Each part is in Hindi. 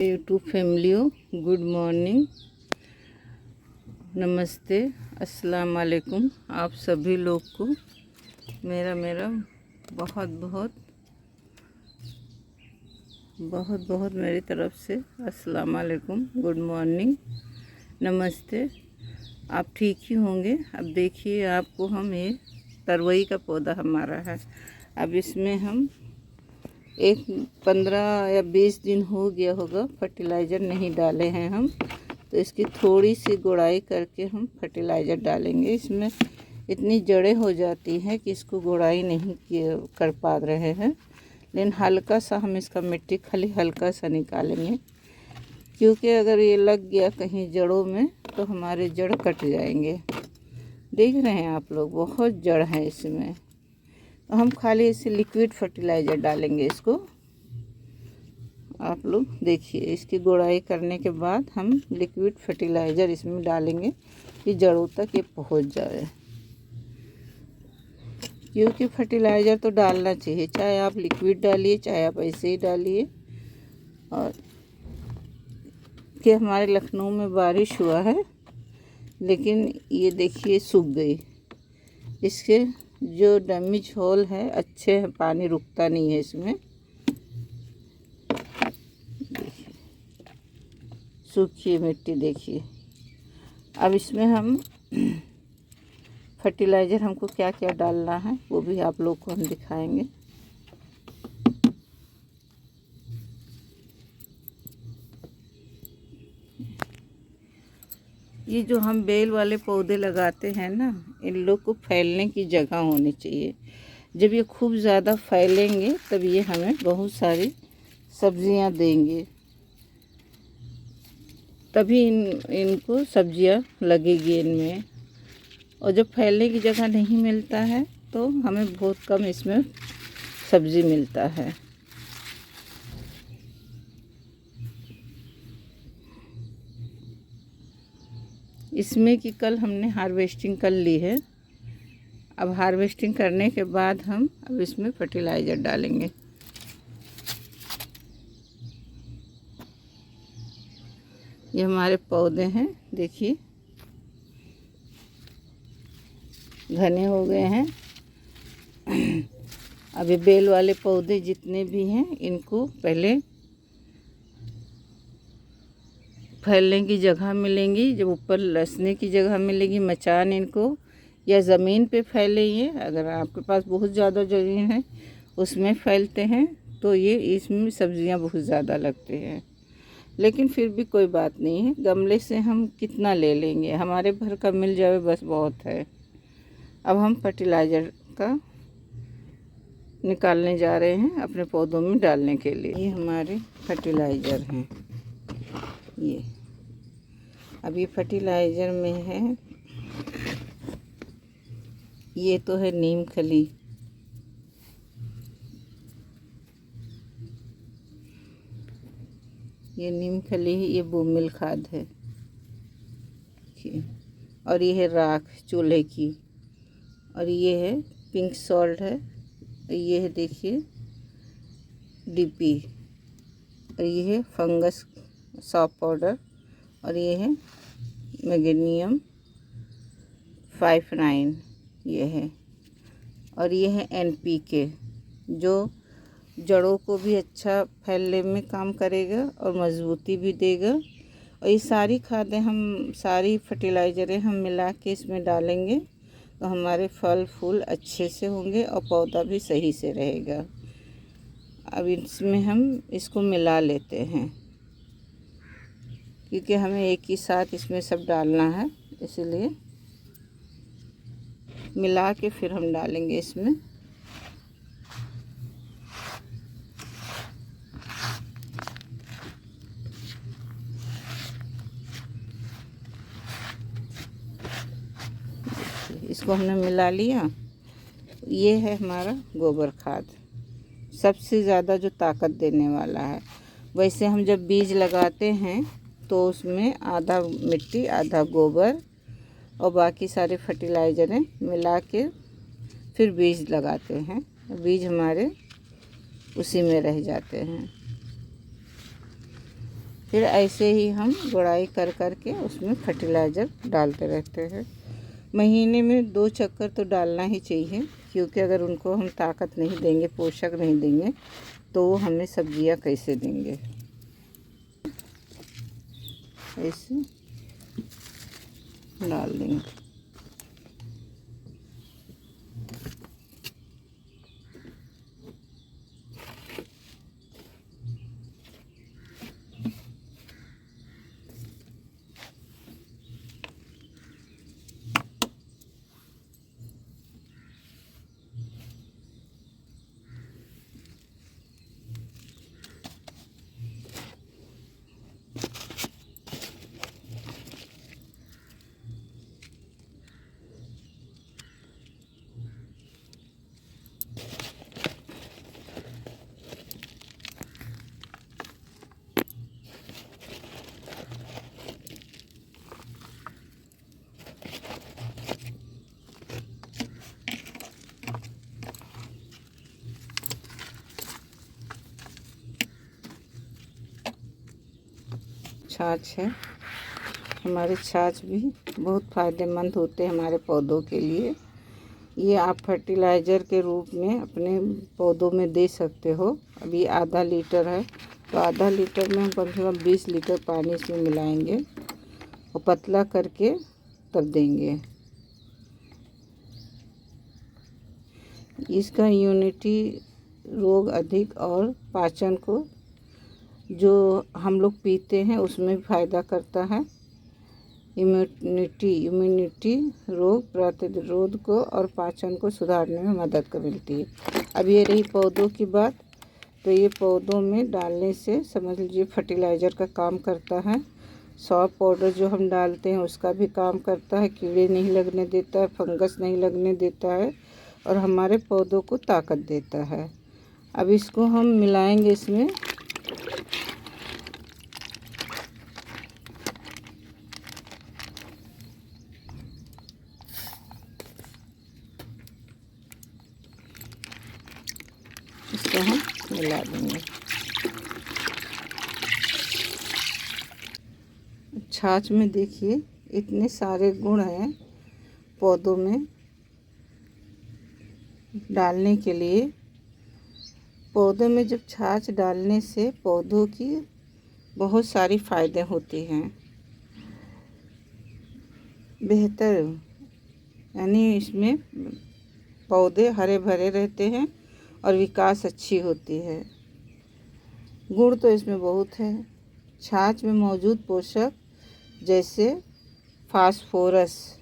यूट्यूब फैमिलियों, गुड मॉर्निंग, नमस्ते, अस्सलाम वालेकुम। आप सभी लोग को मेरा बहुत बहुत बहुत बहुत मेरी तरफ से अस्सलाम वालेकुम, गुड मॉर्निंग, नमस्ते। आप ठीक ही होंगे। अब देखिए, आपको हम ये तरवई का पौधा हमारा है। अब इसमें हम 15 या 20 दिन हो गया होगा, फर्टिलाइज़र नहीं डाले हैं हम, तो इसकी थोड़ी सी गुड़ाई करके हम फर्टिलाइज़र डालेंगे। इसमें इतनी जड़ें हो जाती हैं कि इसको गुड़ाई नहीं कर पा रहे हैं, लेकिन हल्का सा हम इसका मिट्टी खाली हल्का सा निकालेंगे, क्योंकि अगर ये लग गया कहीं जड़ों में तो हमारे जड़ कट जाएंगे। देख रहे हैं आप लोग, बहुत जड़ है इसमें। तो हम खाली इसे लिक्विड फर्टिलाइज़र डालेंगे इसको। आप लोग देखिए, इसकी गुड़ाई करने के बाद हम लिक्विड फर्टिलाइज़र इसमें डालेंगे कि जड़ों तक ये पहुंच जाए। क्योंकि फर्टिलाइज़र तो डालना चाहिए, चाहे आप लिक्विड डालिए चाहे आप ऐसे ही डालिए। और कि हमारे लखनऊ में बारिश हुआ है, लेकिन ये देखिए सूख गई। इसके जो डैमेज होल है अच्छे हैं, पानी रुकता नहीं है इसमें। सूखी मिट्टी देखिए। अब इसमें हम फर्टिलाइज़र हमको क्या क्या डालना है वो भी आप लोग को हम दिखाएंगे। ये जो हम बेल वाले पौधे लगाते हैं ना, इन लोग को फैलने की जगह होनी चाहिए। जब ये खूब ज़्यादा फैलेंगे तब ये हमें बहुत सारी सब्जियां देंगे, तभी इनको सब्जियां लगेगी इनमें। और जब फैलने की जगह नहीं मिलता है तो हमें बहुत कम इसमें सब्ज़ी मिलता है। इसमें कि कल हमने हार्वेस्टिंग कर ली है। अब हार्वेस्टिंग करने के बाद हम अब इसमें फर्टिलाइज़र डालेंगे। ये हमारे पौधे हैं, देखिए घने हो गए हैं। अभी बेल वाले पौधे जितने भी हैं इनको पहले फैलने की जगह मिलेंगी, जब ऊपर लसने की जगह मिलेगी, मचान इनको, या ज़मीन पे फैले। ये अगर आपके पास बहुत ज़्यादा ज़मीन है उसमें फैलते हैं तो ये इसमें सब्जियां बहुत ज़्यादा लगते हैं। लेकिन फिर भी कोई बात नहीं है, गमले से हम कितना ले लेंगे, हमारे भर का मिल जाए बस बहुत है। अब हम फर्टिलाइज़र का निकालने जा रहे हैं अपने पौधों में डालने के लिए। ये हमारे फर्टिलाइज़र हैं। ये अब ये फर्टिलाइज़र में है, ये तो है नीम खली, ये नीम खली है, ये बोमिल खाद है, और ये है राख चूल्हे की, और ये है पिंक सॉल्ट है, ये है देखिए डीपी, और ये है फंगस सॉप पाउडर, और ये है मैग्नीशियम 5-9 ये है, और ये है NPK जो जड़ों को भी अच्छा फैलने में काम करेगा और मजबूती भी देगा। और ये सारी खादें हम सारी फर्टिलाइज़रें हम मिला के इसमें डालेंगे तो हमारे फल फूल अच्छे से होंगे और पौधा भी सही से रहेगा। अब इसमें हम इसको मिला लेते हैं, क्योंकि हमें एक ही साथ इसमें सब डालना है, इसलिए मिला के फिर हम डालेंगे इसमें। इसको हमने मिला लिया। ये है हमारा गोबर खाद, सबसे ज़्यादा जो ताकत देने वाला है। वैसे हम जब बीज लगाते हैं तो उसमें आधा मिट्टी आधा गोबर और बाकी सारे फर्टिलाइज़रें मिला के फिर बीज लगाते हैं, बीज हमारे उसी में रह जाते हैं। फिर ऐसे ही हम गुड़ाई कर कर के उसमें फर्टिलाइज़र डालते रहते हैं। महीने में 2 चक्कर तो डालना ही चाहिए, क्योंकि अगर उनको हम ताकत नहीं देंगे, पोषक नहीं देंगे, तो वो हमें सब्जियां कैसे देंगे। ऐसे डाल देंगे। छाछ है, हमारे छाछ भी बहुत फ़ायदेमंद होते हैं हमारे पौधों के लिए। ये आप फर्टिलाइज़र के रूप में अपने पौधों में दे सकते हो। अभी आधा लीटर है, तो आधा लीटर में हम कम से कम 20 लीटर पानी इसमें मिलाएंगे और पतला करके तब देंगे। इसका इम्यूनिटी रोग अधिक और पाचन को जो हम लोग पीते हैं उसमें भी फ़ायदा करता है। इम्यूनिटी रोग प्रतिरोध को और पाचन को सुधारने में मदद मिलती है। अब ये रही पौधों की बात, तो ये पौधों में डालने से समझ लीजिए फर्टिलाइज़र का काम करता है। सॉफ्ट पाउडर जो हम डालते हैं उसका भी काम करता है, कीड़े नहीं लगने देता है, फंगस नहीं लगने देता है और हमारे पौधों को ताकत देता है। अब इसको हम मिलाएंगे इसमें। इसको हम मिला देंगे। छाछ में देखिए इतने सारे गुण हैं पौधों में डालने के लिए। पौधों में जब छाछ डालने से पौधों की बहुत सारी फ़ायदे होती हैं। बेहतर यानी इसमें पौधे हरे भरे रहते हैं और विकास अच्छी होती है। गुण तो इसमें बहुत है। छाछ में मौजूद पोषक जैसे फास्फोरस,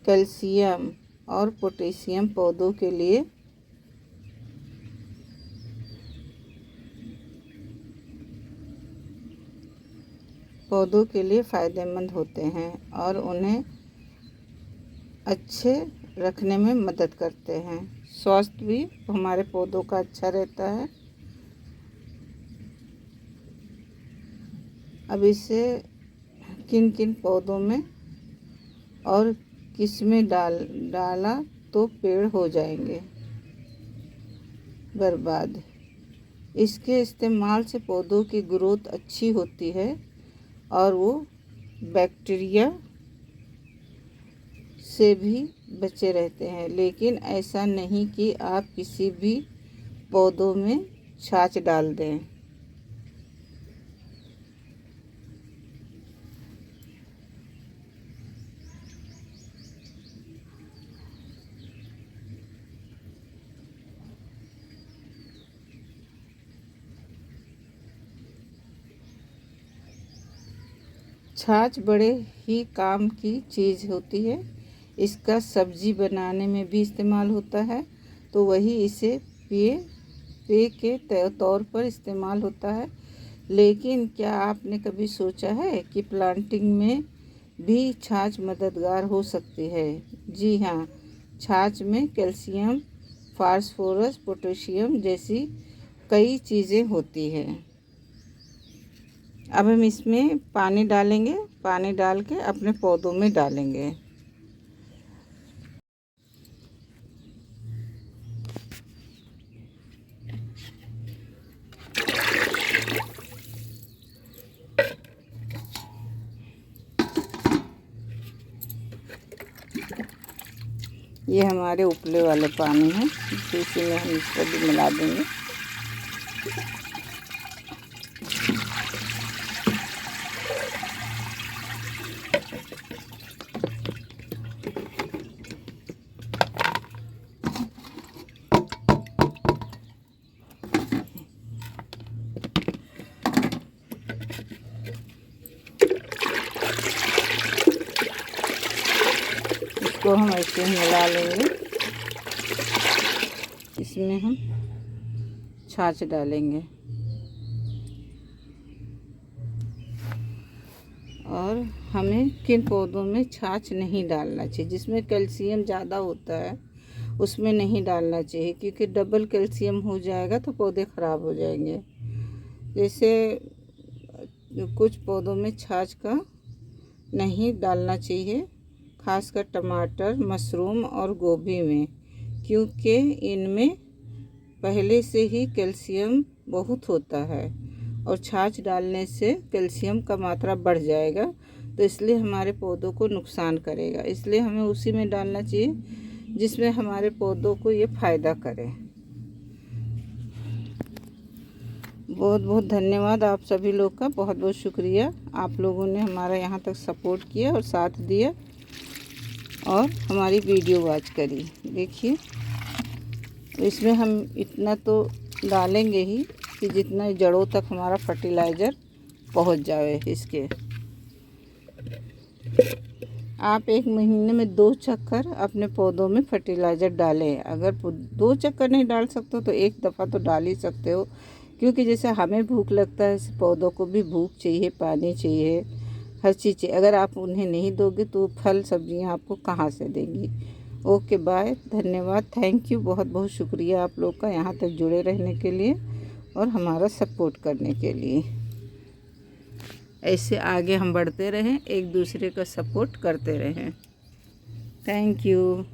कैल्शियम और पोटेशियम पौधों के लिए फ़ायदेमंद होते हैं और उन्हें अच्छे रखने में मदद करते हैं। स्वास्थ्य भी हमारे पौधों का अच्छा रहता है। अब इसे किन किन पौधों में और किस में डाला तो पेड़ हो जाएंगे बर्बाद। इसके इस्तेमाल से पौधों की ग्रोथ अच्छी होती है और वो बैक्टीरिया से भी बचे रहते हैं। लेकिन ऐसा नहीं कि आप किसी भी पौधों में छाछ डाल दें। छाछ बड़े ही काम की चीज़ होती है। इसका सब्जी बनाने में भी इस्तेमाल होता है, तो वही इसे पेय के तौर पर इस्तेमाल होता है। लेकिन क्या आपने कभी सोचा है कि प्लांटिंग में भी छाछ मददगार हो सकती है? जी हाँ, छाछ में कैल्शियम, फास्फोरस, पोटेशियम जैसी कई चीज़ें होती हैं। अब हम इसमें पानी डालेंगे, पानी डाल के अपने पौधों में डालेंगे। ये हमारे उपले वाले पानी हैं, तो इसी में हम इसको भी मिला देंगे। इसको हम ऐसे ही मिला लेंगे। इसमें हम छाछ डालेंगे और हमें किन पौधों में छाछ नहीं डालना चाहिए, जिसमें कैल्शियम ज़्यादा होता है उसमें नहीं डालना चाहिए, क्योंकि डबल कैल्शियम हो जाएगा तो पौधे ख़राब हो जाएंगे। जैसे कुछ पौधों में छाछ का नहीं डालना चाहिए, खासकर टमाटर, मशरूम और गोभी में, क्योंकि इनमें पहले से ही कैल्शियम बहुत होता है और छाछ डालने से कैल्शियम का मात्रा बढ़ जाएगा, तो इसलिए हमारे पौधों को नुकसान करेगा। इसलिए हमें उसी में डालना चाहिए जिसमें हमारे पौधों को ये फ़ायदा करे। बहुत बहुत धन्यवाद आप सभी लोग का, बहुत बहुत शुक्रिया। आप लोगों ने हमारा यहाँ तक सपोर्ट किया और साथ दिया और हमारी वीडियो वॉच करी। देखिए, इसमें हम इतना तो डालेंगे ही कि जितना जड़ों तक हमारा फर्टिलाइज़र पहुंच जाए। इसके आप 1 महीने में 2 चक्कर अपने पौधों में फर्टिलाइज़र डालें। अगर 2 चक्कर नहीं डाल सकते तो 1 दफ़ा तो डाल ही सकते हो, क्योंकि जैसे हमें भूख लगता है, पौधों को भी भूख चाहिए, पानी चाहिए, हर चीज़ चाहिए। अगर आप उन्हें नहीं दोगे तो फल सब्जियां आपको कहाँ से देंगी। ओके, बाय, धन्यवाद, थैंक यू, बहुत बहुत शुक्रिया आप लोग का यहाँ तक जुड़े रहने के लिए और हमारा सपोर्ट करने के लिए। ऐसे आगे हम बढ़ते रहें, एक दूसरे का सपोर्ट करते रहें। Thank you.